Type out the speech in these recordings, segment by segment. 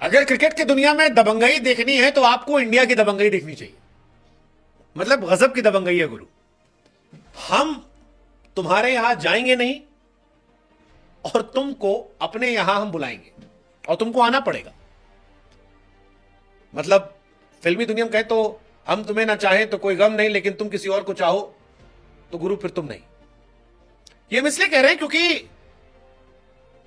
अगर क्रिकेट की दुनिया में दबंगई देखनी है तो आपको इंडिया की दबंगई देखनी चाहिए। मतलब गजब की दबंगई है गुरु। हम तुम्हारे यहां जाएंगे नहीं और तुमको अपने यहां हम बुलाएंगे और तुमको आना पड़ेगा। मतलब फिल्मी दुनिया में कहे तो हम तुम्हें ना चाहें तो कोई गम नहीं, लेकिन तुम किसी और को चाहो तो गुरु फिर तुम नहीं। ये हम इसलिए कह रहे हैं क्योंकि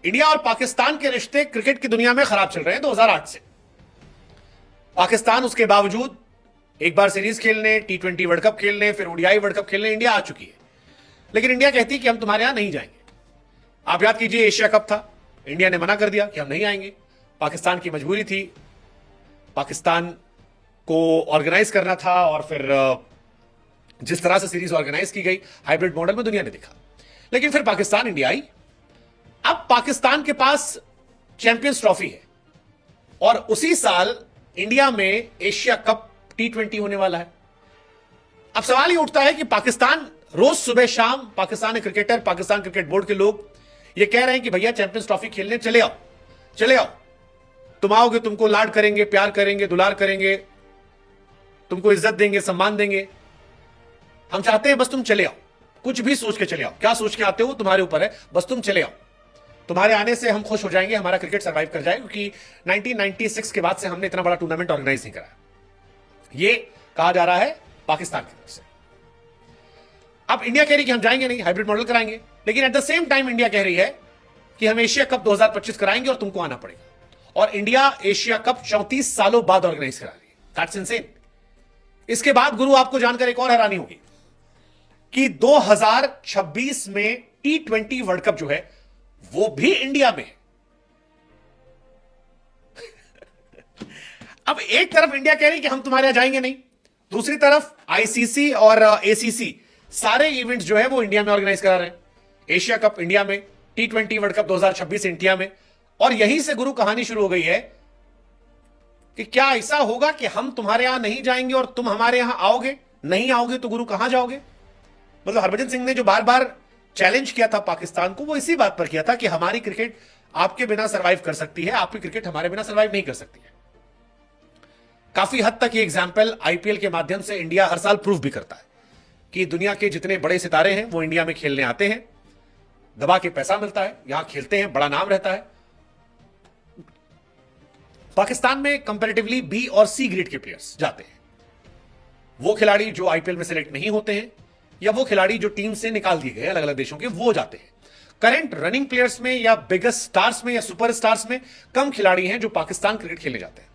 इंडिया और पाकिस्तान के रिश्ते क्रिकेट की दुनिया में खराब चल रहे हैं 2008 से। पाकिस्तान उसके बावजूद एक बार सीरीज खेलने, T20 वर्ल्ड कप खेलने, फिर ओडीआई वर्ल्ड कप खेलने इंडिया आ चुकी है, लेकिन इंडिया कहती है कि हम तुम्हारे यहां नहीं जाएंगे। आप याद कीजिए एशिया कप था, इंडिया ने मना कर दिया कि हम नहीं आएंगे। पाकिस्तान की मजबूरी थी, पाकिस्तान को ऑर्गेनाइज करना था और फिर जिस तरह से सीरीज ऑर्गेनाइज की गई हाइब्रिड मॉडल में दुनिया ने देखा। लेकिन फिर पाकिस्तान इंडिया आई। अब पाकिस्तान के पास चैंपियंस ट्रॉफी है और उसी साल इंडिया में एशिया कप T20 होने वाला है। अब सवाल ये उठता है कि पाकिस्तान रोज सुबह शाम Pakistani cricketer, Pakistan cricket board के लोग ये कह रहे हैं कि भैया चैंपियंस ट्रॉफी खेलने चले आओ, चले आओ, तुम आओगे, तुमको लाड करेंगे, प्यार करेंगे, दुलार करेंगे, तुमको इज्जत देंगे, सम्मान देंगे। हम चाहते हैं बस तुम चले आओ, कुछ भी सोच के चले आओ, क्या सोच के आते हो तुम्हारे ऊपर है, बस तुम चले आओ। तुम्हारे आने से हम खुश हो जाएंगे, हमारा क्रिकेट सर्वाइव कर जाएगा, क्योंकि 1996 के बाद से हमने इतना बड़ा टूर्नामेंट ऑर्गेनाइज नहीं करा। ये कहा जा रहा है पाकिस्तान की तरफ से। अब इंडिया कह रही कि हम जाएंगे नहीं, हाइब्रिड मॉडल कराएंगे, लेकिन at the same time India कह रही है कि हम एशिया कप 2025 कराएंगे और तुमको आना पड़ेगा। और इंडिया एशिया कप 34 सालों बाद ऑर्गेनाइज करा रही है। That's insane. इसके बाद गुरु आपको जानकर एक और हैरानी होगी कि 2026 में T20 वर्ल्ड कप जो है वो भी इंडिया में है। अब एक तरफ इंडिया कह रही कि हम तुम्हारे यहां जाएंगे नहीं, दूसरी तरफ आईसीसी और एसीसी सारे इवेंट्स जो है वो इंडिया में ऑर्गेनाइज करा रहे हैं। एशिया कप इंडिया में, T20 वर्ल्ड कप 2026 इंडिया में। और यहीं से गुरु कहानी शुरू हो गई है कि क्या ऐसा होगा कि हम तुम्हारे यहां नहीं जाएंगे और तुम हमारे यहां आओगे? नहीं आओगे तो गुरु कहां जाओगे? मतलब हरभजन सिंह ने जो बार बार चैलेंज किया था पाकिस्तान को, वो इसी बात पर किया था कि हमारी क्रिकेट आपके बिना सर्वाइव कर सकती है, आपकी क्रिकेट हमारे बिना सर्वाइव नहीं कर सकती है। काफी हद तक ये एग्जाम्पल आईपीएल के माध्यम से इंडिया हर साल प्रूव भी करता है कि दुनिया के जितने बड़े सितारे हैं वो इंडिया में खेलने आते हैं, दबा के पैसा मिलता है, यहां खेलते हैं, बड़ा नाम रहता है। पाकिस्तान में कंपैरेटिवली बी और सी ग्रेड के प्लेयर्स जाते हैं। वो खिलाड़ी जो आईपीएल में सिलेक्ट नहीं होते हैं या वो खिलाड़ी जो टीम से निकाल दिए गए अलग अलग देशों के, वो जाते हैं। करंट रनिंग प्लेयर्स में या बिगेस्ट स्टार्स में या सुपर स्टार्स में कम खिलाड़ी हैं जो पाकिस्तान क्रिकेट खेलने जाते हैं,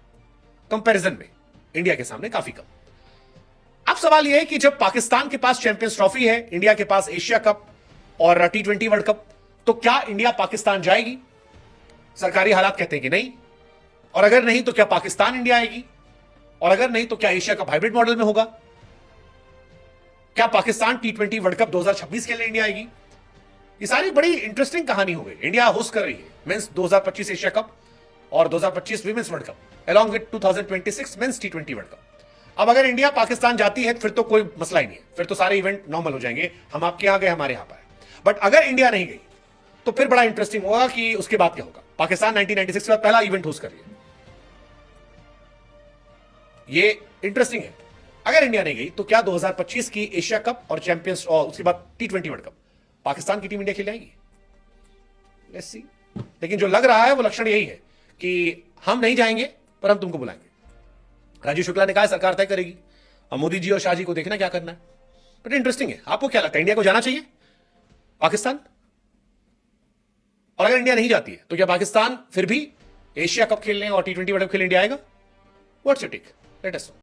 कंपैरिजन में इंडिया के सामने काफी कम। अब सवाल यह है कि जब पाकिस्तान के पास चैंपियंस ट्रॉफी है, इंडिया के पास एशिया कप और T20 वर्ल्ड कप, तो क्या इंडिया पाकिस्तान जाएगी? सरकारी हालात कहते हैं कि नहीं। और अगर नहीं तो क्या पाकिस्तान इंडिया आएगी? और अगर नहीं तो क्या एशिया कप हाइब्रिड मॉडल में होगा? क्या पाकिस्तान T20 वर्ल्ड कप 2026 के लिए इंडिया आएगी? ये सारी बड़ी इंटरेस्टिंग कहानी हो गई। इंडिया होस्ट कर रही है मेंस 2025 एशिया कप और 2025 women's world cup along with 2026 men's T20 world cup. अब अगर इंडिया पाकिस्तान जाती है फिर तो कोई मसला ही नहीं है, फिर तो सारे इवेंट नॉर्मल हो जाएंगे, हम आपके यहां गए, हमारे यहां पर। बट अगर इंडिया नहीं गई तो फिर बड़ा इंटरेस्टिंग होगा कि उसके बाद क्या होगा। पाकिस्तान 1996 के बाद पहला इवेंट होस्ट कर रही है, ये इंटरेस्टिंग है। अगर इंडिया नहीं गई तो क्या 2025 की एशिया कप और चैंपियंस और उसके बाद T20 वर्ल्ड कप पाकिस्तान की टीम इंडिया खेल आएगी? Let's see. लेकिन जो लग रहा है वो लक्षण यही है कि हम नहीं जाएंगे पर हम तुमको बुलाएंगे। राजीव शुक्ला ने कहा सरकार तय करेगी, और मोदी जी और शाह जी को देखना क्या करना है। बट इंटरेस्टिंग है। आपको क्या लगता है, इंडिया को जाना चाहिए पाकिस्तान? और अगर इंडिया नहीं जाती है तो क्या पाकिस्तान फिर भी एशिया कप खेलने और T20 वर्ल्ड कप खेलने इंडिया आएगा? What's your take? Let us no.